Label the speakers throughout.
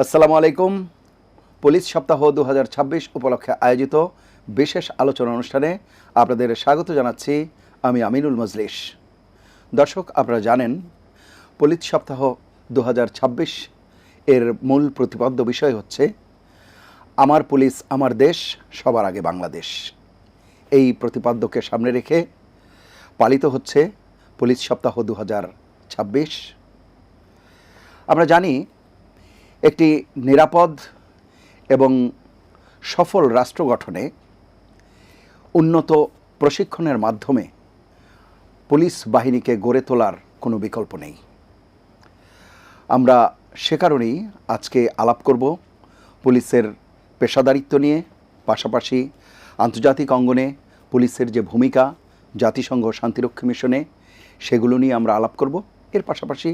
Speaker 1: আসসালামু আলাইকুম। পুলিশ সপ্তাহ 2026 উপলক্ষে আয়োজিত বিশেষ আলোচনা অনুষ্ঠানে আপনাদের স্বাগত জানাচ্ছি আমি আমিনুল মজলিস। দর্শক, আপনারা জানেন পুলিশ সপ্তাহ 2026 এর মূল প্রতিপাদ্য বিষয় হচ্ছে আমার পুলিশ আমার দেশ, সবার আগে বাংলাদেশ। এই প্রতিপাদ্যকে সামনে রেখে পালিত হচ্ছে পুলিশ সপ্তাহ 2026। আমরা জানি একটি নিরাপদ এবং সফল রাষ্ট্র গঠনে উন্নত প্রশিক্ষণের মাধ্যমে পুলিশ বাহিনীকে গড়ে তোলার কোনো বিকল্প নেই। আমরা সে কারণেই আজকে আলাপ করব পুলিশের পেশাদারিত্ব নিয়ে, পাশাপাশি আন্তর্জাতিক অঙ্গনে পুলিশের যে ভূমিকা জাতিসংঘ শান্তিরক্ষী মিশনে সেগুলো নিয়ে আমরা আলাপ করব। এর পাশাপাশি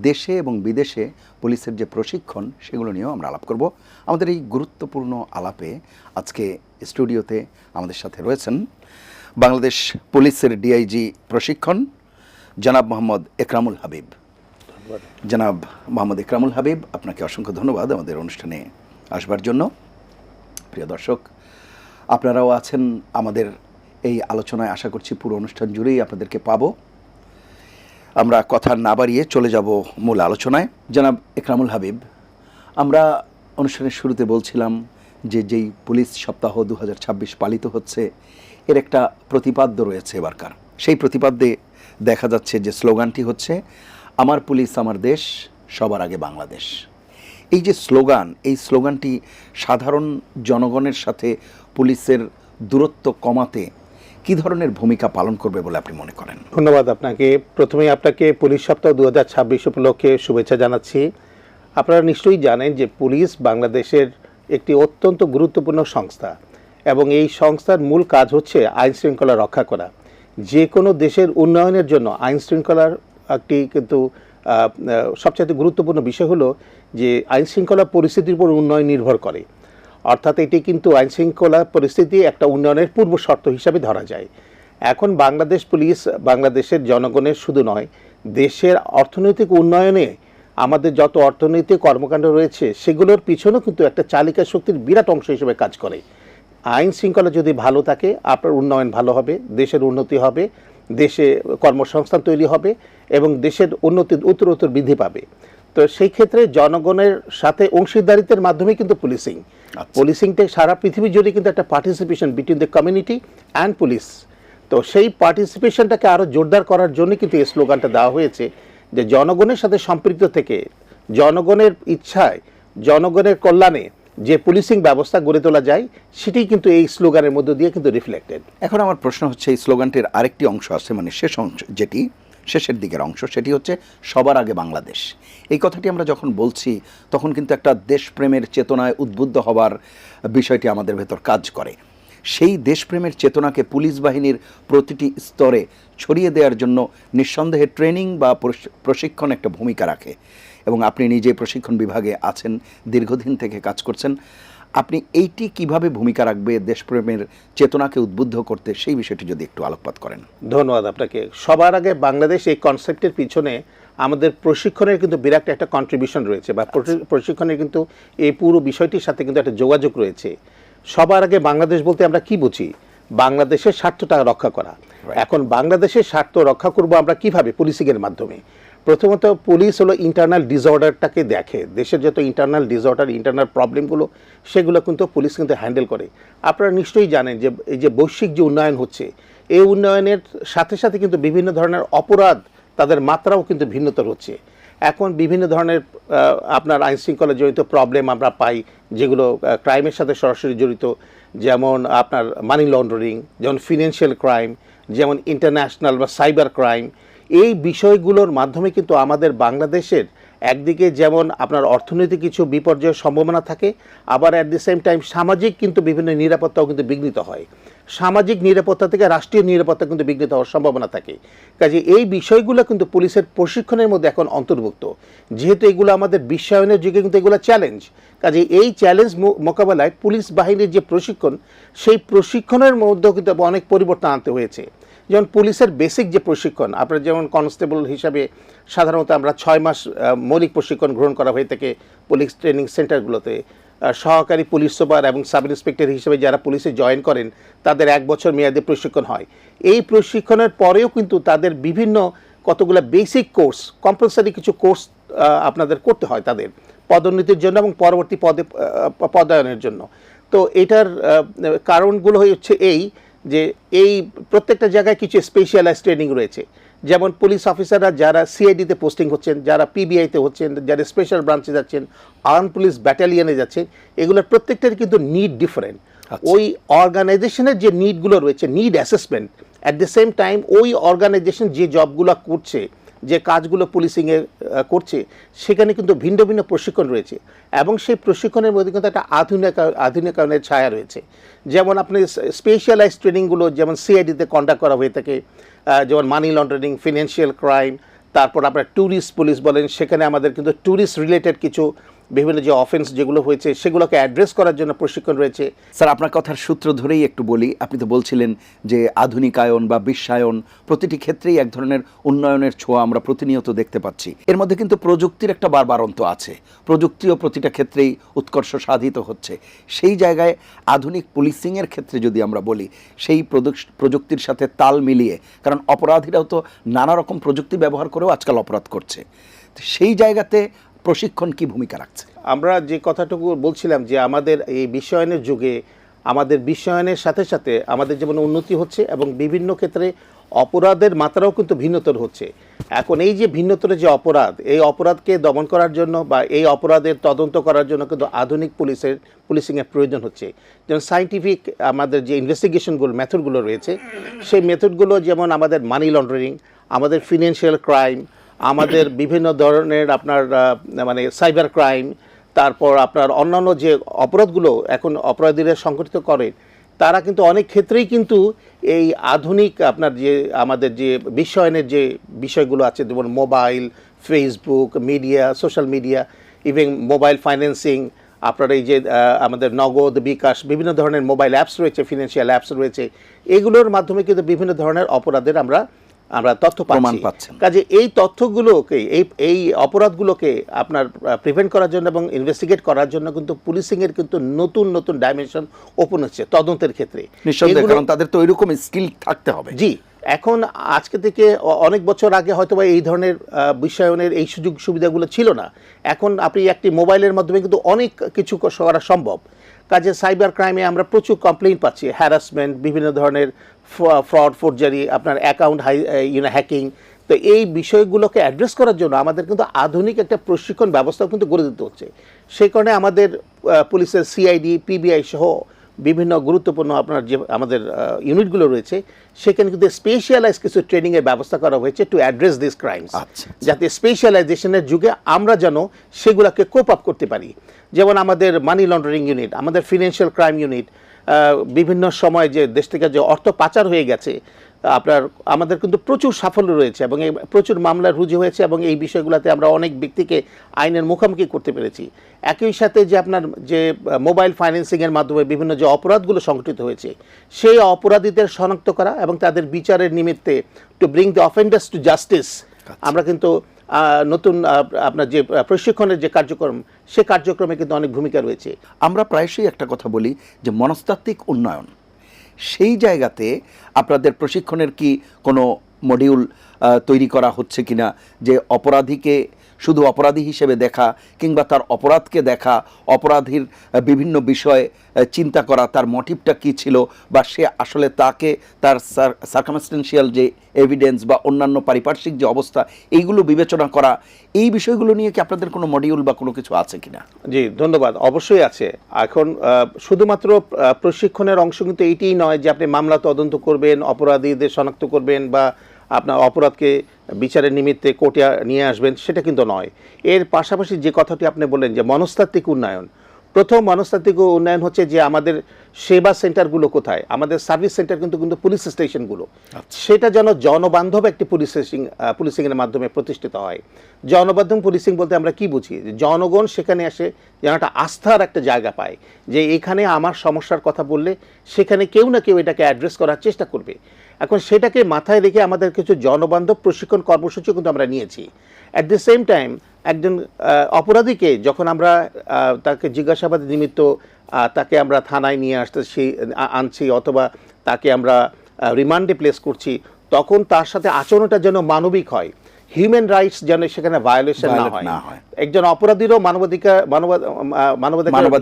Speaker 1: দেশে এবং বিদেশে পুলিশের যে প্রশিক্ষণ সেগুলো নিয়েও আমরা আলাপ করব। আমাদের এই গুরুত্বপূর্ণ আলাপে আজকে স্টুডিওতে আমাদের সাথে রয়েছেন বাংলাদেশ পুলিশের ডিআইজি প্রশিক্ষণ জনাব মোহাম্মদ একরামুল হাবিব। জনাব মোহাম্মদ একরামুল হাবিব, আপনাকে অসংখ্য ধন্যবাদ আমাদের অনুষ্ঠানে আসবার জন্য। প্রিয় দর্শক, আপনারাও আছেন আমাদের এই আলোচনায়, আশা করছি পুরো অনুষ্ঠান জুড়েই আপনাদেরকে পাবো। আমরা কথা না বাড়িয়ে চলে যাব মূল আলোচনায়। জনাব একরামুল হাবিব, আমরা অনুষ্ঠানের শুরুতে বলছিলাম যে যেই পুলিশ সপ্তাহ 2026 পালিত হচ্ছে এর একটা প্রতিপাদ্য রয়েছে এবারকার। সেই প্রতিপাদ্যে দেখা যাচ্ছে যে স্লোগানটি হচ্ছে আমার পুলিশ আমার দেশ, সবার আগে বাংলাদেশ। এই যে স্লোগান, এই স্লোগানটি সাধারণ জনগণের সাথে পুলিশের দূরত্ব কমাতে কী ধরনের ভূমিকা পালন করবে বলে আপনি মনে করেন?
Speaker 2: ধন্যবাদ আপনাকে। প্রথমেই আপনাকে পুলিশ সপ্তাহ 2026 উপলক্ষে শুভেচ্ছা জানাচ্ছি। আপনারা নিশ্চয়ই জানেন যে পুলিশ বাংলাদেশের একটি অত্যন্ত গুরুত্বপূর্ণ সংস্থা এবং এই সংস্থার মূল কাজ হচ্ছে আইন শৃঙ্খলা রক্ষা করা। যে কোনো দেশের উন্নয়নের জন্য আইন শৃঙ্খলার একটি কিন্তু সবচেয়ে গুরুত্বপূর্ণ বিষয় হলো যে আইন শৃঙ্খলা পরিস্থিতির উপর উন্নয়ন নির্ভর করে। অর্থাৎ এটি কিন্তু আইন শৃঙ্খলা পরিস্থিতি একটা উন্নয়নের পূর্ব শর্ত হিসাবে ধরা যায়। এখন বাংলাদেশ পুলিশ বাংলাদেশের জনগণের শুধু নয়, দেশের অর্থনৈতিক উন্নয়নে আমাদের যত অর্থনৈতিক কর্মকাণ্ড রয়েছে সেগুলোর পিছনেও কিন্তু একটা চালিকা শক্তির বিরাট অংশ হিসেবে কাজ করে। আইন শৃঙ্খলা যদি ভালো থাকে, আপনার উন্নয়ন ভালো হবে, দেশের উন্নতি হবে, দেশে কর্মসংস্থান তৈরি হবে এবং দেশের উন্নতি উত্তরোত্তর বৃদ্ধি পাবে। তো সেই ক্ষেত্রে জনগণের সাথে অংশীদারিত্বের মাধ্যমে কিন্তু পুলিশিংটা সারা পৃথিবী জুড়ে কিন্তু একটা participation between the community and police. তো সেই পার্টিসিপেশনটাকে আরও জোরদার করার জন্য কিন্তু এই স্লোগানটা দেওয়া হয়েছে যে জনগণের সাথে সম্পৃক্ত থেকে জনগণের ইচ্ছায়, জনগণের কল্যাণে যে পুলিশিং ব্যবস্থা গড়ে তোলা যায় সেটাই কিন্তু এই স্লোগানের মধ্য দিয়ে কিন্তু রিফ্লেক্টেড।
Speaker 1: এখন আমার প্রশ্ন হচ্ছে, এই স্লোগানটির আরেকটি অংশ আছে, মানে শেষ অংশ, যেটি শেষের দিকের অংশ, সেটি হচ্ছে সবার আগে বাংলাদেশ। এই কথাটি আমরা যখন বলছি তখন কিন্তু একটা দেশপ্রেমের চেতনায় উদ্বুদ্ধ হবার বিষয়টি আমাদের ভেতর কাজ করে। সেই দেশপ্রেমের চেতনাকে পুলিশ বাহিনীর প্রতিটি স্তরে ছড়িয়ে দেওয়ার জন্য নিঃসন্দেহে ট্রেনিং বা প্রশিক্ষণ একটা ভূমিকা রাখে এবং আপনি নিজে প্রশিক্ষণ বিভাগে আছেন, দীর্ঘদিন থেকে কাজ করছেন। আপনি এইটি কিভাবে ভূমিকা রাখবে দেশপ্রেমের চেতনাকে উদ্বুদ্ধ করতে, সেই বিষয়টি যদি একটু আলোকপাত করেন।
Speaker 2: ধন্যবাদ আপনাকে। সবার আগে বাংলাদেশ এই কনসেপ্টের পিছনে আমাদের প্রশিক্ষণের কিন্তু বিরাট একটা কন্ট্রিবিউশন রয়েছে, বা প্রশিক্ষণের কিন্তু এই পুরো বিষয়টির সাথে কিন্তু একটা যোগাযোগ রয়েছে। সবার আগে বাংলাদেশ বলতে আমরা কি বুঝি? বাংলাদেশের স্বার্থটা রক্ষা করা। এখন বাংলাদেশের স্বার্থ রক্ষা করব আমরা কিভাবে? পুলিশিংয়ের মাধ্যমে। প্রথমত পুলিশ হলো ইন্টারনাল ডিসঅর্ডারটাকে দেখে, দেশের যত ইন্টারনাল ডিসঅর্ডার, ইন্টারনাল প্রবলেমগুলো সেগুলো কিন্তু পুলিশ কিন্তু হ্যান্ডেল করে। আপনারা নিশ্চয়ই জানেন যে এই যে বৈশ্বিক যে উন্নয়ন হচ্ছে, এই উন্নয়নের সাথে সাথে কিন্তু বিভিন্ন ধরনের অপরাধ, তাদের মাত্রাও কিন্তু ভিন্নতর হচ্ছে। এখন বিভিন্ন ধরনের আপনার আইন শৃঙ্খলা জড়িত প্রবলেম আমরা পাই, যেগুলো ক্রাইমের সাথে সরাসরি জড়িত, যেমন আপনার মানি লন্ডারিং, যেমন ফিনান্সিয়াল ক্রাইম, যেমন ইন্টারন্যাশনাল বা সাইবার ক্রাইম। এই বিষয়গুলোর মাধ্যমে কিন্তু আমাদের বাংলাদেশের একদিকে যেমন আপনার অর্থনৈতিক কিছু বিপর্যয়ের সম্ভাবনা থাকে, আবার অ্যাট দি সেম টাইম সামাজিক কিন্তু বিভিন্ন নিরাপত্তাও কিন্তু বিঘ্নিত হয়। সামাজিক নিরাপত্তা থেকে রাষ্ট্রীয় নিরাপত্তা কিন্তু বিঘ্নিত হওয়ার সম্ভাবনা থাকে। কাজে এই বিষয়গুলো কিন্তু পুলিশের প্রশিক্ষণের মধ্যে এখন অন্তর্ভুক্ত, যেহেতু এগুলো আমাদের বিশ্বায়নের যুগে কিন্তু এগুলো চ্যালেঞ্জ। কাজে এই চ্যালেঞ্জ মোকাবেলায় পুলিশ বাহিনীর যে প্রশিক্ষণ, সেই প্রশিক্ষণের মধ্যেও কিন্তু অনেক পরিবর্তন আনতে হয়েছে। যেমন পুলিশের বেসিক যে প্রশিক্ষণ, আপনার যেমন কনস্টেবল হিসাবে সাধারণত আমরা 6 মাস মৌলিক প্রশিক্ষণ গ্রহণ করা হয়ে থাকে পুলিশ ট্রেনিং সেন্টারগুলোতে। সহকারী পুলিশ সুপার এবং সাব ইন্সপেক্টর হিসেবে যারা পুলিশে জয়েন করেন তাদের 1 বছর মেয়াদী প্রশিক্ষণ হয়। এই প্রশিক্ষণের পরেও কিন্তু তাদের বিভিন্ন কতগুলো বেসিক কোর্স, কম্পালসারি কিছু কোর্স আপনাদের করতে হয় তাদের পদোন্নতির জন্য এবং পরবর্তী পদায়নের জন্য। তো এটার কারণগুলো হচ্ছে এই যে এই প্রত্যেকটা জায়গায় কিছু স্পেশালাইজ ট্রেনিং রয়েছে। যেমন পুলিশ অফিসাররা যারা সিআইডিতে পোস্টিং হচ্ছেন, যারা পিবিআইতে হচ্ছেন, যারা স্পেশাল ব্রাঞ্চে যাচ্ছেন, আর্ম পুলিশ ব্যাটালিয়নে যাচ্ছেন, এগুলোর প্রত্যেকটার কিন্তু নিড ডিফারেন্ট। ওই অর্গানাইজেশনের যে নিডগুলো রয়েছে, need assessment, at the same time ওই অর্গানাইজেশন যে জবগুলো করছে, যে কাজগুলো পুলিশিংয়ে করছে, সেখানে কিন্তু ভিন্ন ভিন্ন প্রশিক্ষণ রয়েছে এবং সেই প্রশিক্ষণের মধ্যে কিন্তু একটা আধুনিকায়নের ছায়া রয়েছে। যেমন আপনি স্পেশালাইজ ট্রেনিংগুলো যেমন সিআইডিতে কন্ডাক্ট করা হয়ে থাকে, যেমন মানি লন্ডারিং, ফিনান্সিয়াল ক্রাইম, তারপর আপনার ট্যুরিস্ট পুলিশ বলেন, সেখানে আমাদের কিন্তু ট্যুরিস্ট রিলেটেড কিছু বিভিন্ন যে অফেন্স যেগুলো হয়েছে সেগুলোকে অ্যাড্রেস করার জন্য প্রশিক্ষণ রয়েছে।
Speaker 1: স্যার, আপনার কথার সূত্র ধরেই একটু বলি, আপনি তো বলছিলেন যে আধুনিকায়ন বা বিশ্বায়ন প্রতিটি ক্ষেত্রেই এক ধরনের উন্নয়নের ছোঁয়া আমরা প্রতিনিয়ত দেখতে পাচ্ছি। এর মধ্যে কিন্তু প্রযুক্তির একটা বারবারন্ত আছে, প্রযুক্তিও প্রতিটা ক্ষেত্রেই উৎকর্ষ সাধিত হচ্ছে। সেই জায়গায় আধুনিক পুলিশিংয়ের ক্ষেত্রে যদি আমরা বলি, সেই প্রযুক্তির সাথে তাল মিলিয়ে, কারণ অপরাধীরাও তো নানা রকম প্রযুক্তি ব্যবহার করেও আজকাল অপরাধ করছে, সেই জায়গাতে প্রশিক্ষণ কি ভূমিকা রাখছে?
Speaker 2: আমরা যে কথাটুকু বলছিলাম যে আমাদের এই বিশ্বায়নের যুগে আমাদের বিশ্বায়নের সাথে সাথে আমাদের যেমন উন্নতি হচ্ছে এবং বিভিন্ন ক্ষেত্রে অপরাধের মাত্রাও কিন্তু ভিন্নতর হচ্ছে। এখন এই যে ভিন্নতর যে অপরাধ, এই অপরাধকে দমন করার জন্য বা এই অপরাধের তদন্ত করার জন্য কিন্তু আধুনিক পুলিশিংয়ের প্রয়োজন হচ্ছে। যেমন সায়েন্টিফিক আমাদের যে ইনভেস্টিগেশনগুলো মেথডগুলো রয়েছে, সেই মেথডগুলো যেমন আমাদের মানি লন্ডারিং, আমাদের ফিনান্সিয়াল ক্রাইম, আমাদের বিভিন্ন ধরনের আপনার মানে সাইবার ক্রাইম, তারপর আপনার অন্যান্য যে অপরাধগুলো এখন অপরাধীরা সংগঠিত করে, তারা কিন্তু অনেক ক্ষেত্রেই কিন্তু এই আধুনিক আপনার যে আমাদের যে বিশ্বায়নের যে বিষয়গুলো আছে, যেমন mobile, Facebook, media, social media, even mobile financing, আপনার এই যে আমাদের নগদ, বিকাশ, বিভিন্ন ধরনের মোবাইল অ্যাপস রয়েছে, ফিনান্সিয়াল অ্যাপস রয়েছে, এগুলোর মাধ্যমে কিন্তু বিভিন্ন ধরনের অপরাধের আমরা তথ্য পাচ্ছি। কাজে এই তথ্যগুলোকে, এই অপরাধগুলোকে আপনার প্রিভেন্ট করার জন্য এবং ইনভেস্টিগেট করার জন্য কিন্তু পুলিশিংয়ের কিন্তু নতুন নতুন ডাইমেনশন ওপেন হচ্ছে তদন্তের ক্ষেত্রে।
Speaker 1: নিঃসন্দেহে, কারণ তাদের তো ওইরকম স্কিল থাকতে হবে।
Speaker 2: জি, এখন আজকে থেকে অনেক বছর আগে হয়তো বা এই ধরনের বিশ্বায়নের এই সুযোগ সুবিধাগুলো ছিল না। এখন আপনি একটি মোবাইলের মাধ্যমে কিন্তু অনেক কিছু করা সম্ভব। কাজে সাইবার ক্রাইমে আমরা প্রচুর কমপ্লেইন পাচ্ছি, হ্যারাসমেন্ট, বিভিন্ন ধরনের ফ্রড, ফোরজারি, আপনার অ্যাকাউন্ট হ্যাকিং। তো এই বিষয়গুলোকে অ্যাড্রেস করার জন্য আমাদের কিন্তু আধুনিক একটা প্রশিক্ষণ ব্যবস্থাও কিন্তু গড়ে দিতে হচ্ছে। সেই কারণে আমাদের পুলিশের সিআইডি, পিবিআই সহ বিভিন্ন গুরুত্বপূর্ণ আপনার যে আমাদের ইউনিটগুলো রয়েছে, সেখানে কিন্তু স্পেশালাইজ কিছু ট্রেনিংয়ের ব্যবস্থা করা হয়েছে টু অ্যাড্রেস দিস ক্রাইমস, যাতে স্পেশালাইজেশনের যুগে আমরা যেন সেগুলোকে কোপ আপ করতে পারি। যেমন আমাদের মানি লন্ডারিং ইউনিট, আমাদের ফিনান্সিয়াল ক্রাইম ইউনিট, বিভিন্ন সময় যে দেশ থেকে যে অর্থ পাচার হয়ে গেছে, আমাদের কিন্তু প্রচুর সাফল্য রয়েছে এবং প্রচুর মামলা রুজু হয়েছে এবং এই বিষয়গুলোতে আমরা অনেক ব্যক্তিকে আইনের মুখোমুখি করতে পেরেছি। একই সাথে যে আপনার যে মোবাইল ফাইন্যান্সিংয়ের মাধ্যমে বিভিন্ন যে অপরাধগুলো সংঘটিত হয়েছে, সেই অপরাধীদের শনাক্ত করা এবং তাদের বিচারের নিমিত্তে to bring the offenders to justice, আমরা কিন্তু নতুন আপনার যে প্রশিক্ষণের যে কার্যক্রম, সে কার্যক্রমে কিন্তু অনেক ভূমিকা রয়েছে।
Speaker 1: আমরা প্রায়শই একটা কথা বলি যে মনস্তাত্ত্বিক উন্নয়ন, সেই জায়গাতে আপনাদের প্রশিক্ষণের কি কোনো মডিউল তৈরি করা হচ্ছে কিনা, যে অপরাধীকে শুধু অপরাধী হিসেবে দেখা কিংবা তার অপরাধকে দেখা, অপরাধীর বিভিন্ন বিষয় চিন্তা করা, তার মোটিভটা কী ছিল, বা সে আসলে তাকে তার সার্কামস্টেন্সিয়াল যে এভিডেন্স বা অন্যান্য পারিপার্শ্বিক যে অবস্থা, এইগুলো বিবেচনা করা, এই বিষয়গুলো নিয়ে কি আপনাদের কোনো মডিউল বা কোনো কিছু আছে কিনা?
Speaker 2: জি, ধন্যবাদ। অবশ্যই আছে। এখন শুধুমাত্র প্রশিক্ষণের অংশ কিন্তু এইটিই নয় যে আপনি মামলা তদন্ত করবেন, অপরাধীদের শনাক্ত করবেন বা আপনার অপরাধকে বিচারের নিমিত্তে কোর্টে নিয়ে আসবেন, সেটা কিন্তু নয়। এর পাশাপাশি যে কথাটি আপনি বললেন যে মনস্তাত্ত্বিক উন্নয়ন, প্রথম মনস্তাত্ত্বিক উন্নয়ন হচ্ছে যে আমাদের সেবা সেন্টারগুলো কোথায়, আমাদের সার্ভিস সেন্টার কিন্তু পুলিশ স্টেশনগুলো, সেটা যেন জনবান্ধব একটি পুলিশিংয়ের মাধ্যমে প্রতিষ্ঠিত হয়। জনবান্ধব পুলিশিং বলতে আমরা কি বুঝি? জনগণ সেখানে এসে যেন একটা আস্থার একটা জায়গা পায়, যে এখানে আমার সমস্যার কথা বললে সেখানে কেউ না কেউ এটাকে অ্যাড্রেস করার চেষ্টা করবে। এখন সেটাকে মাথায় রেখে আমাদের কিছু জনবান্ধব প্রশিক্ষণ কর্মসূচি কিন্তু আমরা নিয়েছি। অ্যাট দ্য সেম টাইম একজন অপরাধীকে যখন আমরা তাকে জিজ্ঞাসাবাদ নিমিত্ত তাকে আমরা থানায় নিয়ে আনছি অথবা তাকে আমরা রিমান্ডে প্লেস করছি, তখন তার সাথে আচরণটা যেন মানবিক হয়, হিউম্যান রাইটস যেন সেখানে ভায়োলেশন না হয়। একজন অপরাধীরও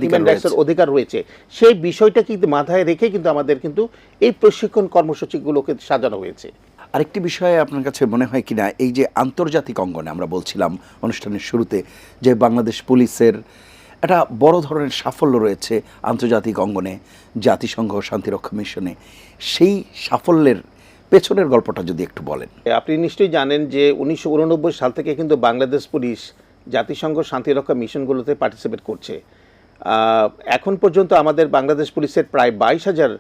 Speaker 2: হিউম্যান রাইটসের অধিকার রয়েছে, সেই বিষয়টা কিন্তু মাথায় রেখে কিন্তু আমাদের কিন্তু এই প্রশিক্ষণ কর্মসূচিগুলোকে সাজানো হয়েছে।
Speaker 1: আরেকটি বিষয়ে আপনার কাছে মনে হয় কিনা, এই যে আন্তর্জাতিক অঙ্গনে আমরা বলছিলাম অনুষ্ঠানের শুরুতে যে বাংলাদেশ পুলিশের একটা বড় ধরনের সাফল্য রয়েছে আন্তর্জাতিক অঙ্গনে, জাতিসংঘ শান্তিরক্ষা মিশনে, সেই সাফল্যের পেছনের গল্পটা যদি একটু বলেন।
Speaker 2: আপনি নিশ্চয়ই জানেন যে 1989 সাল থেকে কিন্তু বাংলাদেশ পুলিশ জাতিসংঘ শান্তিরক্ষা মিশনগুলোতে পার্টিসিপেট করছে। এখন পর্যন্ত আমাদের বাংলাদেশ পুলিশের প্রায় 22,000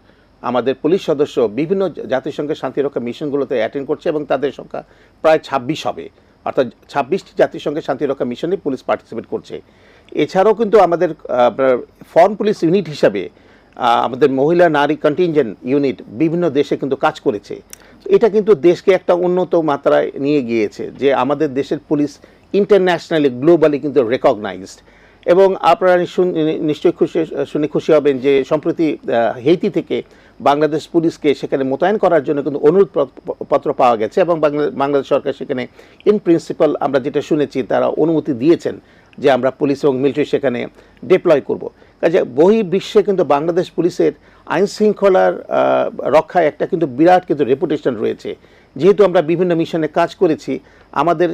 Speaker 2: আমাদের পুলিশ সদস্য বিভিন্ন জাতিসংঘের শান্তিরক্ষা মিশনগুলোতে অ্যাটেন্ড করছে এবং তাদের সংখ্যা প্রায় 26 হবে, অর্থাৎ 26টি জাতিসংঘের শান্তিরক্ষা মিশনে পুলিশ পার্টিসিপেট করছে। এছাড়াও কিন্তু আমাদের ফরেন পুলিশ ইউনিট হিসাবে আমাদের মহিলা নারী কন্টিনজেন্ট ইউনিট বিভিন্ন দেশে কিন্তু কাজ করেছে। এটা কিন্তু দেশকে একটা উন্নত মাত্রায় নিয়ে গিয়েছে যে আমাদের দেশের পুলিশ ইন্টারন্যাশনালি গ্লোবালি কিন্তু রেকগনাইজড। এবং আপনারা নিশ্চয়ই শুনে খুশি হবেন যে সম্প্রতি হেইতি থেকে বাংলাদেশ পুলিশকে সেখানে মোতায়েন করার জন্য কিন্তু অনুরোধ পত্র পাওয়া গেছে এবং বাংলাদেশ সরকার সেখানে ইন প্রিন্সিপাল আমরা যেটা শুনেছি তারা অনুমতি দিয়েছেন যে আমরা পুলিশ এবং মিলিটারি সেখানে ডিপ্লয় করব। কাজে বহির্বিশ্বে কিন্তু বাংলাদেশ পুলিশের আইন শৃঙ্খলার রক্ষায় একটা কিন্তু বিরাট কিন্তু রেপুটেশন রয়েছে। যেহেতু আমরা বিভিন্ন মিশনে কাজ করেছি, আমাদের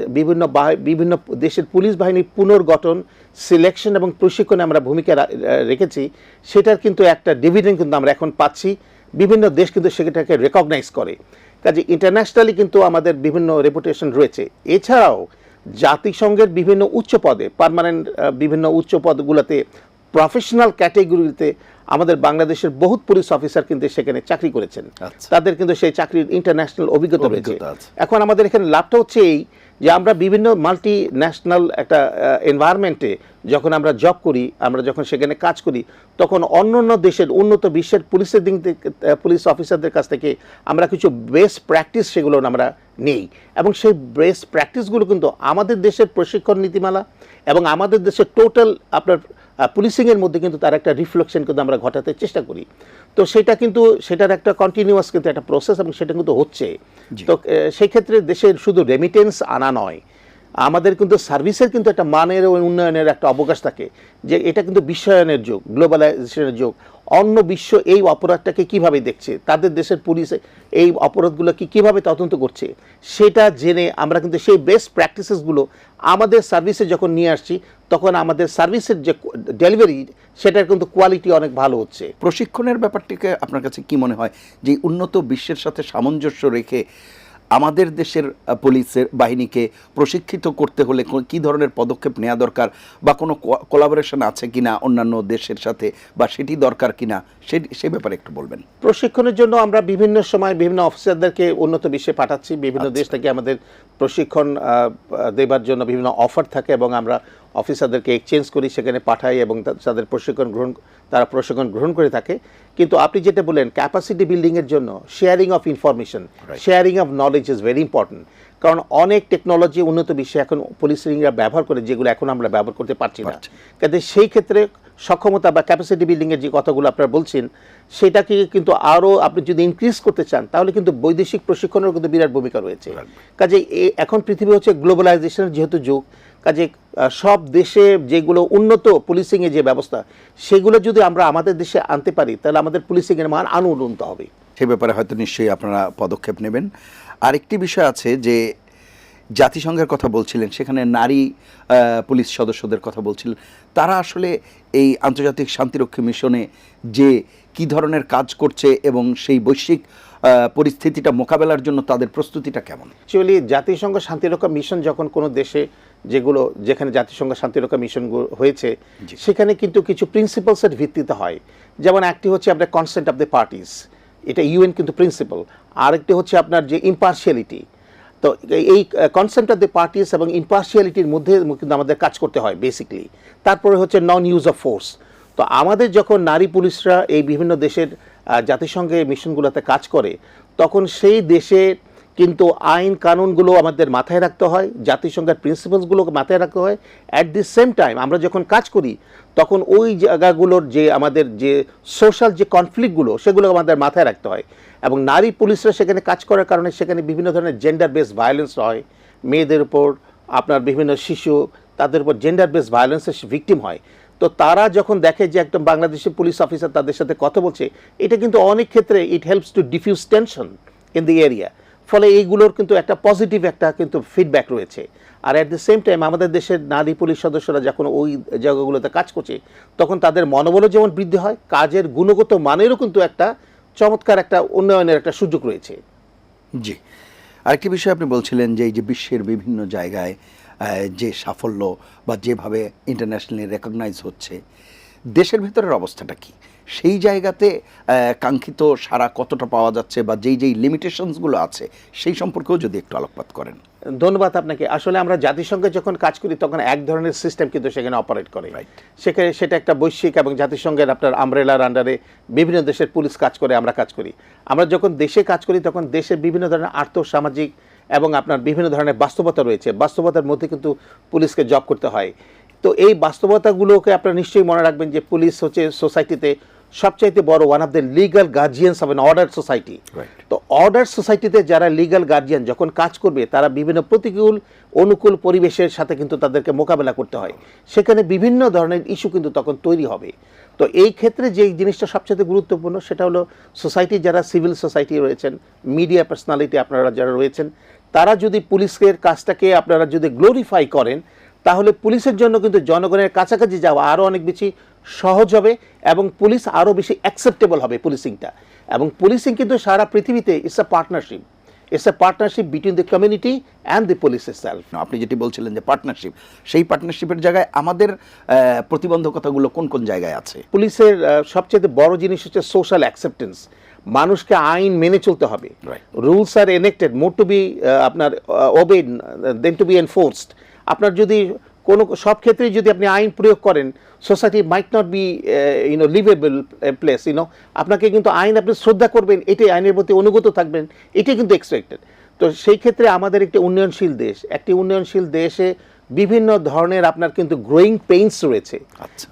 Speaker 2: বিভিন্ন দেশের পুলিশ বাহিনীর পুনর্গঠন, সিলেকশন এবং প্রশিক্ষণে আমরা ভূমিকা রেখেছি, সেটার কিন্তু একটা ডিভিডেন্ড কিন্তু আমরা এখন পাচ্ছি। বিভিন্ন দেশ কিন্তু সেটাকে রেকগনাইজ করে। কাজে ইন্টারন্যাশনালি কিন্তু আমাদের বিভিন্ন রেপুটেশন রয়েছে। এছাড়াও জাতিসংঘের বিভিন্ন উচ্চ পদে, পার্মানেন্ট বিভিন্ন উচ্চ পদগুলোতে, প্রফেশনাল ক্যাটেগরিতে আমাদের বাংলাদেশের বহুত পুলিশ অফিসার কিন্তু সেখানে চাকরি করেছেন। তাদের কিন্তু সেই চাকরির ইন্টারন্যাশনাল অভিজ্ঞতা রয়েছে। এখন আমাদের এখানে লাভটা হচ্ছে এই যে আমরা বিভিন্ন মাল্টি ন্যাশনাল একটা এনভায়রনমেন্টে যখন আমরা জব করি, আমরা যখন সেখানে কাজ করি, তখন অন্য দেশের উন্নত বিশ্বের পুলিশের দিক থেকে পুলিশ অফিসারদের কাছ থেকে আমরা কিছু বেস্ট প্র্যাকটিস সেগুলো আমরা নেই এবং সেই বেস্ট প্র্যাকটিসগুলো কিন্তু আমাদের দেশের প্রশিক্ষণ নীতিমালা এবং আমাদের দেশের টোটাল আপনার পুলিশিংয়ের মধ্যে কিন্তু তার একটা রিফ্লেকশন কিন্তু আমরা ঘটাতে চেষ্টা করি। তো সেটা কিন্তু সেটার একটা কন্টিনিউয়াস কিন্তু একটা প্রসেস এবং সেটা কিন্তু হচ্ছে। তো সেই ক্ষেত্রে দেশের শুধু রেমিটেন্স আনা নয়, আমাদের কিন্তু সার্ভিসের কিন্তু একটা মানের ও উন্নয়নের একটা অবকাশ থাকে যে এটা কিন্তু বিশ্বায়নের যুগ, গ্লোবালাইজেশনের যুগ। অন্য বিশ্ব এই অপরাধটাকে কিভাবে দেখছে, তাদের দেশের পুলিশ এই অপরাধগুলোকে কিভাবে তদন্ত করছে, সেটা জেনে আমরা কিন্তু সেই বেস্ট প্র্যাকটিসেসগুলো আমাদের সার্ভিসে যখন নিয়ে আসছি, তখন আমাদের সার্ভিসের যে ডেলিভারি সেটার কিন্তু কোয়ালিটি অনেক ভালো হচ্ছে।
Speaker 1: প্রশিক্ষণের ব্যাপারটিকে আপনার কাছে কি মনে হয় যে উন্নত বিশ্বের সাথে সামঞ্জস্য রেখে আমাদের দেশের পুলিশের বাহিনীকে প্রশিক্ষিত করতে হলে কী ধরনের পদক্ষেপ নেওয়া দরকার, বা কোনো কোলাবোরেশন আছে কিনা অন্যান্য দেশের সাথে, বা সেটি দরকার কিনা সেই ব্যাপারে একটু বলবেন।
Speaker 2: প্রশিক্ষণের জন্য আমরা বিভিন্ন সময় বিভিন্ন অফিসারদেরকে উন্নত বিশ্বে পাঠাচ্ছি। বিভিন্ন দেশ থেকে আমাদের প্রশিক্ষণ দেবার জন্য বিভিন্ন অফার থাকে এবং আমরা অফিসারদেরকে এক্সচেঞ্জ করি, সেখানে পাঠাই এবং তাদের তারা প্রশিক্ষণ গ্রহণ করে থাকে। কিন্তু আপনি যেটা বললেন ক্যাপাসিটি বিল্ডিংয়ের জন্য sharing of information, sharing of knowledge is very important. কারণ অনেক টেকনোলজি উন্নত বিশ্বে এখন পুলিশরা ব্যবহার করে যেগুলো এখন আমরা ব্যবহার করতে পারছি না। কাজে সেই ক্ষেত্রে সক্ষমতা বা ক্যাপাসিটি বিল্ডিংয়ের যে কথাগুলো আপনারা বলছেন, সেটাকে কিন্তু আরও আপনি যদি ইনক্রিজ করতে চান তাহলে কিন্তু বৈদেশিক প্রশিক্ষণেরও কিন্তু বিরাট ভূমিকা রয়েছে। কাজে এখন পৃথিবী হচ্ছে গ্লোবালাইজেশনের যেহেতু যুগ, কাজে সব দেশে যেগুলো উন্নত পুলিশিংয়ের যে ব্যবস্থা, সেগুলো যদি আমরা আমাদের দেশে আনতে পারি তাহলে আমাদের পুলিশিংয়ের মান আরও উন্নত হবে।
Speaker 1: সে ব্যাপারে হয়তো নিশ্চয়ই আপনারা পদক্ষেপ নেবেন। আরেকটি বিষয় আছে যে জাতিসংঘের কথা বলছিলেন, সেখানে নারী পুলিশ সদস্যদের কথা বলছিলেন, তারা আসলে এই আন্তর্জাতিক শান্তিরক্ষী মিশনে যে কি ধরনের কাজ করছে এবং সেই বৈশ্বিক পরিস্থিতিটা মোকাবেলার জন্য তাদের প্রস্তুতিটা কেমন?
Speaker 2: অ্যাকচুয়ালি জাতিসংঘ শান্তিরক্ষা মিশন যখন কোনো দেশে যেখানে জাতিসংঘ শান্তিরক্ষা মিশন হয়েছে, সেখানে কিন্তু কিছু প্রিন্সিপালসের ভিত্তিতে হয়। যেমন একটি হচ্ছে আপনার কনসেন্ট অফ দ্য পার্টিস, এটা ইউএন কিন্তু প্রিন্সিপাল। আরেকটি হচ্ছে আপনার যে ইম্পার্শিয়ালিটি। তো এই কনসেন্ট অফ দ্য পার্টিস এবং ইম্পার্শিয়ালিটির মধ্যে কিন্তু আমাদের কাজ করতে হয় বেসিকলি। তারপরে হচ্ছে নন ইউজ অফ ফোর্স। তো আমাদের যখন নারী পুলিশরা এই বিভিন্ন দেশের জাতিসংঘের মিশনগুলোতে কাজ করে, তখন সেই দেশে কিন্তু আইন কানুনগুলো আমাদের মাথায় রাখতে হয়, জাতিসংঘের প্রিন্সিপালসগুলোকে মাথায় রাখতে হয়। অ্যাট দি সেম টাইম আমরা যখন কাজ করি তখন ওই জায়গাগুলোর যে আমাদের যে সোশ্যাল যে কনফ্লিক্টগুলো সেগুলো আমাদের মাথায় রাখতে হয়। এবং নারী পুলিশরা সেখানে কাজ করার কারণে সেখানে বিভিন্ন ধরনের জেন্ডার বেসড ভায়োলেন্স হয়, মেয়েদের উপর আপনার বিভিন্ন শিশু তাদের উপর জেন্ডার বেসড ভায়োলেন্সের ভিকটিম হয়। তো তারা যখন দেখে যে একদম বাংলাদেশি পুলিশ অফিসার তাদের সাথে কথা বলছে, এটা কিন্তু অনেক ক্ষেত্রে it helps to diffuse tension in the area. ফলে এইগুলোর কিন্তু একটা পজিটিভ একটা কিন্তু ফিডব্যাক রয়েছে। আর অ্যাট দ্য সেম টাইম আমাদের দেশের নারী পুলিশ সদস্যরা যখন ওই জায়গাগুলোতে কাজ করছে তখন তাদের মনোবলও যেমন বৃদ্ধি হয়, কাজের গুণগত মানেরও কিন্তু একটা চমৎকার একটা উন্নয়নের একটা সুযোগ রয়েছে।
Speaker 1: জি, আরেকটি বিষয় আপনি বলছিলেন যে এই যে বিশ্বের বিভিন্ন জায়গায় যে সাফল্য বা যেভাবে ইন্টারন্যাশনালি রেকগনাইজ হচ্ছে, দেশের ভেতরের অবস্থাটা কি? সেই জায়গাতে কাঙ্ক্ষিত সাড়া কতটা পাওয়া যাচ্ছে বা যেই যেই লিমিটেশনসগুলো আছে সেই সম্পর্কেও যদি একটু আলোকপাত করেন।
Speaker 2: ধন্যবাদ আপনাকে। আসলে আমরা জাতিসংঘে যখন কাজ করি তখন এক ধরনের সিস্টেম কিন্তু সেখানে অপারেট করে।
Speaker 1: Right.
Speaker 2: সেখানে সেটা একটা বৈশ্বিক এবং জাতিসংঘের আপনার আমব্রেলার আন্ডারে বিভিন্ন দেশের পুলিশ কাজ করে, আমরা কাজ করি। আমরা যখন দেশে কাজ করি তখন দেশের বিভিন্ন ধরনের আর্থসামাজিক এবং আপনার বিভিন্ন ধরনের বাস্তবতা রয়েছে, বাস্তবতার মধ্যে কিন্তু পুলিশকে জব করতে হয়। তো এই বাস্তবতাগুলোকে আপনারা নিশ্চয়ই মনে রাখবেন যে পুলিশ হচ্ছে সোসাইটিতে সবচাইতে বড় one of the legal guardians of N order society. তো অর্ডার সোসাইটিতে যারা লিগাল গার্জিয়ান যখন কাজ করবে তারা বিভিন্ন প্রতিকূল অনুকূল পরিবেশের সাথে কিন্তু তাদেরকে মোকাবেলা করতে হয়, সেখানে বিভিন্ন ধরনের ইস্যু কিন্তু তখন তৈরি হবে। তো এই ক্ষেত্রে যে জিনিসটা সবচেয়ে গুরুত্বপূর্ণ সেটা হলো সোসাইটি যারা সিভিল সোসাইটি রয়েছেন, মিডিয়া পার্সোনালিটি আপনারা যারা রয়েছেন, তারা যদি পুলিশের কাজটাকে আপনারা যদি গ্লোরিফাই করেন তাহলে পুলিশের জন্য কিন্তু জনগণের কাছাকাছি যাওয়া আরও অনেক বেশি সহজ হবে এবং পুলিশ আরও বেশি অ্যাকসেপ্টেবল হবে পুলিশিংটা। এবং পুলিশিং কিন্তু সারা পৃথিবীতে it's a partnership between the community and the police itself.
Speaker 1: আপনি যেটি বলছিলেন যে পার্টনারশিপ, সেই পার্টনারশিপের জায়গায় আমাদের প্রতিবন্ধকতাগুলো কোন কোন জায়গায় আছে?
Speaker 2: পুলিশের সবচেয়ে বড় জিনিস হচ্ছে সোশ্যাল অ্যাকসেপ্টেন্স। মানুষকে আইন মেনে চলতে হবে। Rules R এনেক্টেড more to B আপনার ওবেড দেন টু বি এনফোর্সড। আপনার যদি কোনো সব ক্ষেত্রেই যদি আপনি আইন প্রয়োগ করেন, society might not be livable place. আপনাকে কিন্তু আইন আপনি শ্রদ্ধা করবেন, এটাই আইনের প্রতি অনুগত থাকবেন, এটাই কিন্তু এক্সপেক্টেড। তো সেই ক্ষেত্রে আমাদের একটি উন্নয়নশীল দেশে বিভিন্ন ধরনের আপনার কিন্তু গ্রোয়িং পেইন্স রয়েছে।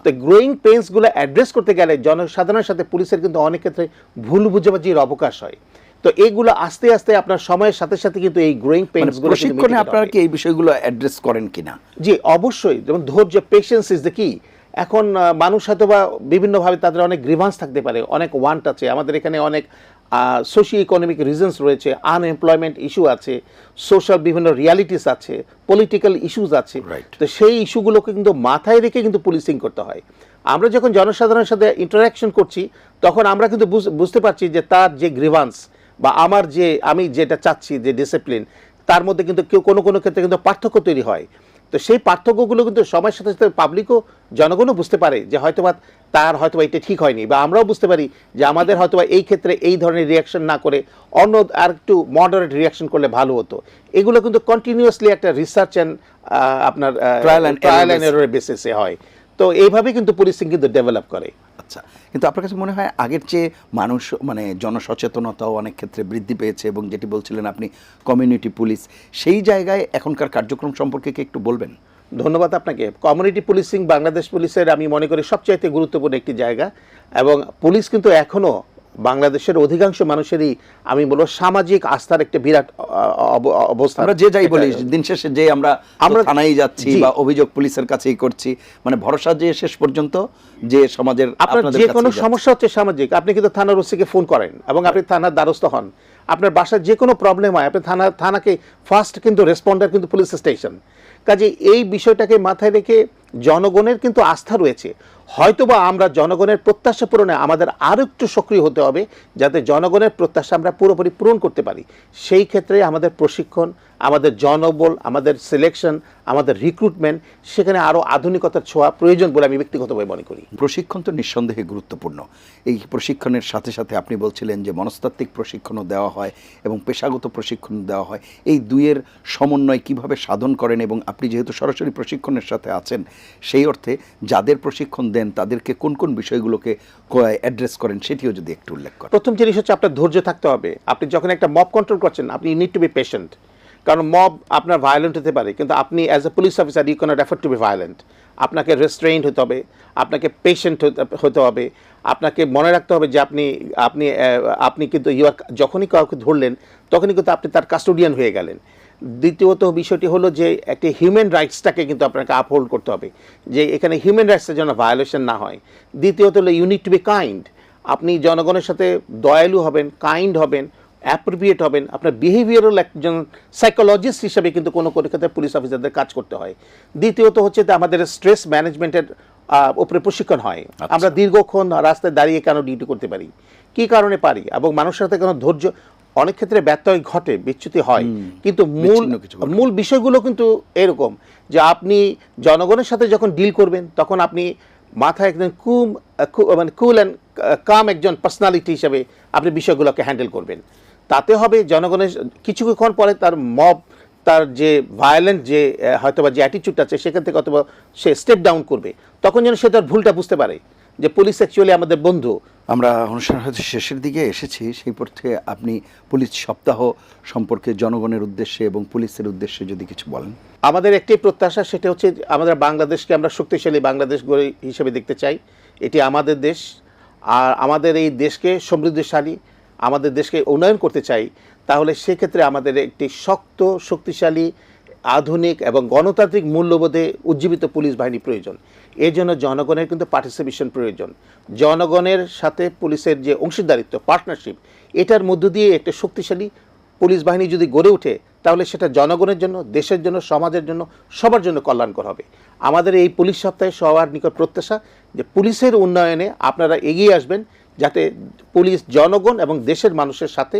Speaker 2: তো গ্রোয়িং পেইন্সগুলো অ্যাড্রেস করতে গেলে জনসাধারণের সাথে পুলিশের কিন্তু অনেক ক্ষেত্রে ভুল বুঝাবুঝির অবকাশ হয়। তো এইগুলো আস্তে আস্তে আপনার সময়ের সাথে সাথে কিন্তু এই গ্রোয়িং পেইন্সগুলো
Speaker 1: প্রশিক্ষণে আপনারা কি এই বিষয়গুলো অ্যাড্রেস করেন কিনা?
Speaker 2: জি, অবশ্যই। যেমন ধৈর্য, পেশেন্স ইজ দ্য কি। এখন মানুষ হয়তো বা বিভিন্নভাবে তাদের অনেক গ্রিভান্স থাকতে পারে, অনেক ওয়ান্ট আছে। আমাদের এখানে অনেক সোশিও ইকোনমিক রিজনস রয়েছে, আনএমপ্লয়মেন্ট ইস্যু আছে, সোশ্যাল বিভিন্ন রিয়ালিটিস আছে, পলিটিক্যাল ইস্যুস আছে। তো সেই ইস্যুগুলোকে কিন্তু মাথায় রেখে কিন্তু পুলিশিং করতে হয়। আমরা যখন জনসাধারণের সাথে ইন্টারাকশন করছি তখন আমরা কিন্তু বুঝতে পারছি যে তার যে গ্রিভান্স বা আমি যেটা চাচ্ছি যে ডিসিপ্লিন, তার মধ্যে কিন্তু কোনো ক্ষেত্রে কিন্তু পার্থক্য তৈরি হয়। তো সেই পার্থক্যগুলো কিন্তু সময়ের সাথে সাথে পাবলিকও জনগণও বুঝতে পারে যে হয়তোবা তার হয়তোবা এটা ঠিক হয়নি, বা আমরাও বুঝতে পারি যে আমাদের হয়তোবা এই ক্ষেত্রে এই ধরনের রিয়াকশন না করে অন্য আর একটু মডারেট রিয়াকশন করলে ভালো হতো। এগুলো কিন্তু কন্টিনিউয়াসলি একটা রিসার্চ অ্যান্ড আপনার ট্রায়াল অ্যান্ড এররের বেসিসে হয়। তো এইভাবে কিন্তু পুলিশিং কিন্তু ডেভেলপ করে।
Speaker 1: আচ্ছা, কিন্তু আপনার কাছে মনে হয় আগের চেয়ে মানুষ জনসচেতনতাও অনেক ক্ষেত্রে বৃদ্ধি পেয়েছে, এবং যেটি বলছিলেন আপনি কমিউনিটি পুলিশ, সেই জায়গায় এখনকার কার্যক্রম সম্পর্কে কি একটু বলবেন?
Speaker 2: ধন্যবাদ আপনাকে। কমিউনিটি পুলিশিং বাংলাদেশ পুলিশের আমি মনে করি সবচাইতে গুরুত্বপূর্ণ একটি জায়গা, এবং পুলিশ কিন্তু এখনও বাংলাদেশের অধিকাংশ মানুষেরই আমি বলবো সামাজিক আস্থার একটা বিরাট অবস্থা।
Speaker 1: আমরা যে যাই বলি দিন শেষে যে আমরা থানায় যাচ্ছি বা অভিযোগ পুলিশের কাছেই করছি, মানে ভরসা যে শেষ পর্যন্ত যে সমাজের
Speaker 2: আপনার যে কোনো সমস্যা হচ্ছে সামাজিক, আপনি কিন্তু থানার ওসিকে ফোন করেন এবং আপনি থানার দ্বারস্থ হন। আপনার বাসায় যে কোনো প্রবলেম হয় আপনি থানাকে ফার্স্ট কিন্তু রেসপন্ডার কিন্তু পুলিশ স্টেশন। কাজে এই বিষয়টাকে মাথায় রেখে জনগণের কিন্তু আস্থা রয়েছে। হয়তোবা আমরা জনগণের প্রত্যাশা পূরণে আমাদের আরও একটু সক্রিয় হতে হবে যাতে জনগণের প্রত্যাশা আমরা পুরোপুরি পূরণ করতে পারি। সেই ক্ষেত্রে আমাদের প্রশিক্ষণ আমাদের জনবল, আমাদের সিলেকশন, আমাদের রিক্রুটমেন্ট, সেখানে আরও আধুনিকতার ছোঁয়া প্রয়োজন বলে আমি ব্যক্তিগতভাবে মনে করি।
Speaker 1: প্রশিক্ষণ তো নিঃসন্দেহে গুরুত্বপূর্ণ। এই প্রশিক্ষণের সাথে সাথে আপনি বলছিলেন যে মনস্তাত্ত্বিক প্রশিক্ষণও দেওয়া হয় এবং পেশাগত প্রশিক্ষণ দেওয়া হয়। এই দুইয়ের সমন্বয় কিভাবে সাধন করেন, এবং আপনি যেহেতু সরাসরি প্রশিক্ষণের সাথে আছেন সেই অর্থে যাদের প্রশিক্ষণ দেন তাদেরকে কোন কোন বিষয়গুলোকে অ্যাড্রেস করেন সেটিও যদি একটু উল্লেখ করেন।
Speaker 2: প্রথম জিনিস হচ্ছে আপনার ধৈর্য থাকতে হবে। আপনি যখন একটা মব কন্ট্রোল করছেন, আপনি নিড টু বি পেশেন্ট, কারণ মব আপনার ভায়োলেন্ট হতে পারে, কিন্তু আপনি as a police officer you cannot afford to be violent. আপনাকে রেস্ট্রেইনড হতে হবে, আপনাকে পেশেন্ট হতে হবে, আপনাকে মনে রাখতে হবে যে আপনি আপনি আপনি কিন্তু যখনই কাউকে ধরলেন তখনই কিন্তু আপনি তার কাস্টোডিয়ান হয়ে গেলেন। দ্বিতীয়ত বিষয়টি হলো যে একটি হিউম্যান রাইটসটাকে কিন্তু আপনাকে আপহোল্ড করতে হবে, যে এখানে হিউম্যান রাইটসের জন্য ভায়োলেশন না হয়। দ্বিতীয়ত হলো you need to be kind. আপনি জনগণের সাথে দয়ালু হবেন, কাইন্ড হবেন, অ্যাপ্রোপ্রিয়েট হবেন। আপনার বিহেভিয়ারাল একজন সাইকোলজিস্ট হিসেবে কিন্তু কোনো ক্ষেত্রে পুলিশ অফিসারদের কাজ করতে হয়। দ্বিতীয়ত হচ্ছে যে আমাদের স্ট্রেস ম্যানেজমেন্টের উপরে প্রশিক্ষণ হয়। আমরা দীর্ঘক্ষণ রাস্তায় দাঁড়িয়ে কেন ডিউটি করতে পারি, কী কারণে পারি, এবং মানুষের সাথে কেন ধৈর্য, অনেক ক্ষেত্রে ব্যত্যয় ঘটে, বিচ্যুতি হয়, কিন্তু মূল বিষয়গুলো কিন্তু এরকম যে আপনি জনগণের সাথে যখন ডিল করবেন তখন আপনি মাথায় একজন মানে কুল অ্যান্ড কাম একজন পার্সোনালিটি হিসেবে আপনি বিষয়গুলোকে হ্যান্ডেল করবেন। তাতে হবে জনগণের কিছুক্ষণ পরে তার মব, তার যে ভায়োলেন্ট যে হয়তোবা যে অ্যাটিচিউড আছে সেখান থেকে হয়তোবা সে স্টেপ ডাউন করবে, তখন যেন সে তার ভুলটা বুঝতে পারে যে পুলিশ অ্যাকচুয়ালি আমাদের বন্ধু।
Speaker 1: আমরা অনুষ্ঠান হয়তো শেষের দিকে এসেছি, সেই পথে আপনি পুলিশ সপ্তাহ সম্পর্কে জনগণের উদ্দেশ্যে এবং পুলিশের উদ্দেশ্যে যদি কিছু বলেন।
Speaker 2: আমাদের একটি প্রত্যাশা, সেটা হচ্ছে আমাদের বাংলাদেশকে আমরা শক্তিশালী বাংলাদেশ গড়ে হিসেবে দেখতে চাই। এটি আমাদের দেশ, আর আমাদের এই দেশকে সমৃদ্ধশালী, আমাদের দেশকে উন্নয়ন করতে চাই। তাহলে সেক্ষেত্রে আমাদের একটি শক্ত, শক্তিশালী, আধুনিক এবং গণতান্ত্রিক মূল্যবোধে উজ্জীবিত পুলিশ বাহিনী প্রয়োজন। এর জন্য জনগণের কিন্তু পার্টিসিপেশন প্রয়োজন। জনগণের সাথে পুলিশের যে অংশীদারিত্ব, পার্টনারশিপ, এটার মধ্য দিয়ে একটা শক্তিশালী পুলিশ বাহিনী যদি গড়ে ওঠে তাহলে সেটা জনগণের জন্য, দেশের জন্য, সমাজের জন্য, সবার জন্য কল্যাণকর হবে। আমাদের এই পুলিশ সপ্তাহে সবার নিকট প্রত্যাশা যে পুলিশের উন্নয়নে আপনারা এগিয়ে আসবেন, যাতে পুলিশ জনগণ এবং দেশের মানুষের সাথে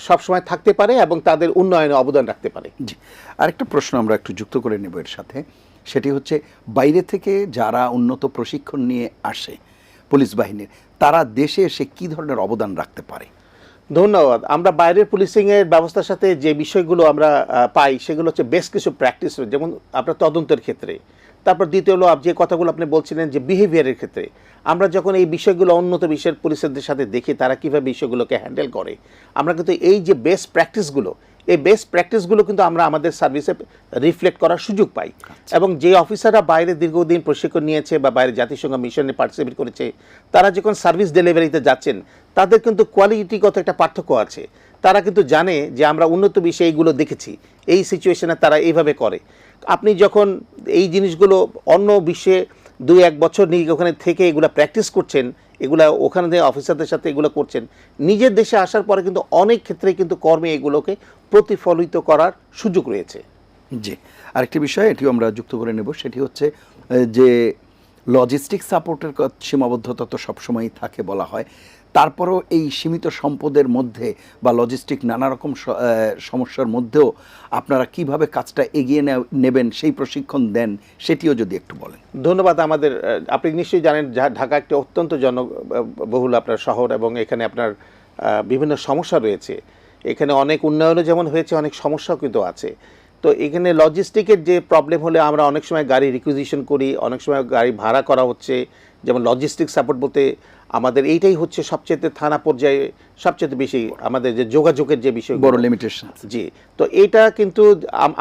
Speaker 2: সবসময় থাকতে পারে এবং তাদের উন্নয়নে অবদান রাখতে পারে।
Speaker 1: জি, আরেকটা প্রশ্ন আমরা একটু যুক্ত করে নেব এর সাথে, সেটি হচ্ছে বাইরে থেকে যারা উন্নত প্রশিক্ষণ নিয়ে আসে পুলিশ বাহিনীর, তারা দেশে এসে কী ধরনের অবদান রাখতে পারে?
Speaker 2: ধন্যবাদ। আমরা বাইরের পুলিশিংয়ের ব্যবস্থার সাথে যে বিষয়গুলো আমরা পাই সেগুলো হচ্ছে বেশ কিছু প্র্যাকটিস, যেমন আপনার তদন্তের ক্ষেত্রে। তারপর দ্বিতীয় হলো যে কথাগুলো আপনি বলছিলেন যে বিহেভিয়ারের ক্ষেত্রে, আমরা যখন এই বিষয়গুলো উন্নত বিশ্বের পুলিশদের সাথে দেখি তারা কীভাবে বিষয়গুলোকে হ্যান্ডেল করে, আমরা কিন্তু এই যে বেস্ট প্র্যাকটিসগুলো, এই বেস্ট প্র্যাকটিসগুলো কিন্তু আমরা আমাদের সার্ভিসে রিফ্লেক্ট করার সুযোগ পাই। এবং যে অফিসাররা বাইরে দীর্ঘদিন প্রশিক্ষণ নিয়েছে বা বাইরে জাতিসংঘ মিশনে পার্টিসিপেট করেছে, তারা যখন সার্ভিস ডেলিভারিতে যাচ্ছেন তাদের কিন্তু কোয়ালিটিগত একটা পার্থক্য আছে। তারা কিন্তু জানে যে আমরা উন্নত বিশ্বে এইগুলো দেখেছি, এই সিচুয়েশনে তারা এইভাবে করে। আপনি যখন এই জিনিসগুলো অন্য বিশ্বে 2-1 বছর নিয়ে ওখানে থেকে এগুলো প্র্যাকটিস করছেন, এগুলা ওখানে থেকে অফিসারদের সাথে এগুলো করছেন, নিজের দেশে আসার পরে কিন্তু অনেক ক্ষেত্রে কিন্তু কর্মে এগুলোকে প্রতিফলিত করার সুযোগ রয়েছে।
Speaker 1: জি, আরেকটি বিষয় এটিও আমরা যুক্ত করে নেব, সেটি হচ্ছে যে লজিস্টিক সাপোর্টের সীমাবদ্ধতা তো সবসময়ই থাকে বলা হয়, তারপরও এই সীমিত সম্পদের মধ্যে বা লজিস্টিক নানা রকম সমস্যার মধ্যেও আপনারা কিভাবে কাজটা এগিয়ে নেবেন, সেই প্রশিক্ষণ দেন, সেটিও যদি একটু বলেন।
Speaker 2: ধন্যবাদ। আমাদের আপনি নিশ্চয়ই জানেন ঢাকা একটি অত্যন্ত জনবহুল আপনার শহর, এবং এখানে আপনার বিভিন্ন সমস্যা রয়েছে। এখানে অনেক উন্নয়নও যেমন হয়েছে, অনেক সমস্যাও কিন্তু আছে। তো এখানে লজিস্টিকের যে প্রবলেম হলে আমরা অনেক সময় গাড়ি রিকুইজিশন করি, অনেক সময় গাড়ি ভাড়া করা হচ্ছে। যেমন লজিস্টিক সাপোর্ট বলতে আমাদের এইটাই হচ্ছে সবচেয়ে থানা পর্যায়ে সবচেয়ে বেশি আমাদের যে যোগাযোগের যে বিষয়,
Speaker 1: বড় লিমিটেশন।
Speaker 2: জি, তো এইটা কিন্তু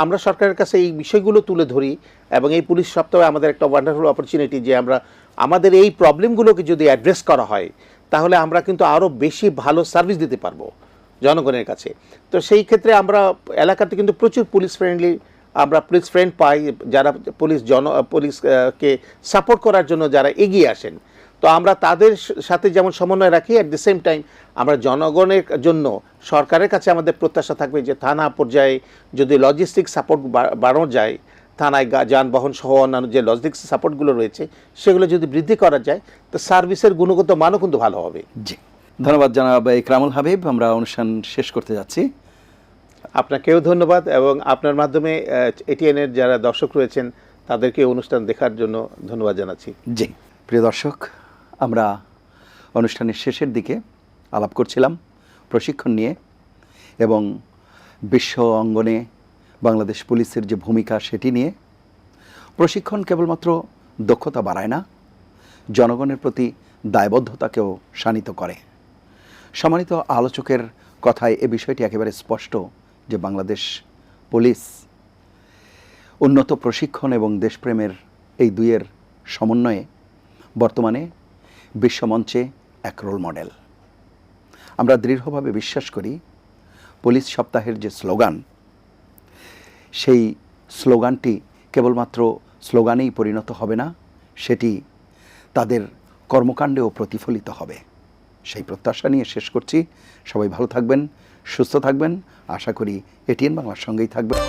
Speaker 2: আমরা সরকারের কাছে এই বিষয়গুলো তুলে ধরি, এবং এই পুলিশ সপ্তাহে আমাদের একটা ওয়ান্ডারফুল অপরচুনিটি যে আমরা আমাদের এই প্রবলেমগুলোকে যদি অ্যাড্রেস করা হয় তাহলে আমরা কিন্তু আরও বেশি ভালো সার্ভিস দিতে পারবো জনগণের কাছে। তো সেই ক্ষেত্রে আমরা এলাকাতে কিন্তু প্রচুর পুলিশ ফ্রেন্ড পাই, যারা পুলিশকে সাপোর্ট করার জন্য যারা এগিয়ে আসেন। তো আমরা তাদের সাথে যেমন সমন্বয় রাখি, অ্যাট দ্য সেম টাইম আমরা জনগণের জন্য সরকারের কাছে আমাদের প্রত্যাশা থাকবে যে থানা পর্যায়ে যদি লজিস্টিক সাপোর্ট বাড়ানো যায়, থানায় যানবাহন সহ অন্যান্য যে লজিস্টিক সাপোর্টগুলো রয়েছে সেগুলো যদি বৃদ্ধি করা যায়, তো সার্ভিসের গুণগত মানও কিন্তু ভালো হবে।
Speaker 1: জি, ধন্যবাদ জানাব ইকরামুল হাবিব। আমরা অনুষ্ঠান শেষ করতে যাচ্ছি।
Speaker 2: আপনাকেও ধন্যবাদ এবং আপনার মাধ্যমে এটিএনের যারা দর্শক রয়েছেন তাদেরকে অনুষ্ঠান দেখার জন্য ধন্যবাদ জানাচ্ছি।
Speaker 1: জি, প্রিয় দর্শক, আমরা অনুষ্ঠানের শেষের দিকে আলাপ করছিলাম প্রশিক্ষণ নিয়ে এবং বিশ্ব অঙ্গনে বাংলাদেশ পুলিশের যে ভূমিকা সেটি নিয়ে। প্রশিক্ষণ কেবলমাত্র দক্ষতা বাড়ায় না, জনগণের প্রতি দায়বদ্ধতাকেও শানিত করে। সম্মানিত আলোচকের কথায় এ বিষয়টি একেবারে স্পষ্ট যে বাংলাদেশ পুলিশ উন্নত প্রশিক্ষণ এবং দেশপ্রেমের এই দুইয়ের সমন্বয়ে বর্তমানে বিশ্বমঞ্চে এক রোল মডেল। আমরা দৃঢ়ভাবে বিশ্বাস করি পুলিশ সপ্তাহের যে স্লোগান, সেই স্লোগানটি কেবলমাত্র স্লোগানেই পরিণত হবে না, সেটি তাদের কর্মকাণ্ডেও প্রতিফলিত হবে। সেই প্রত্যাশা নিয়ে শেষ করছি। সবাই ভালো থাকবেন, সুস্থ থাকবেন। আশা করি এটিএন বাংলার সঙ্গেই থাকবেন।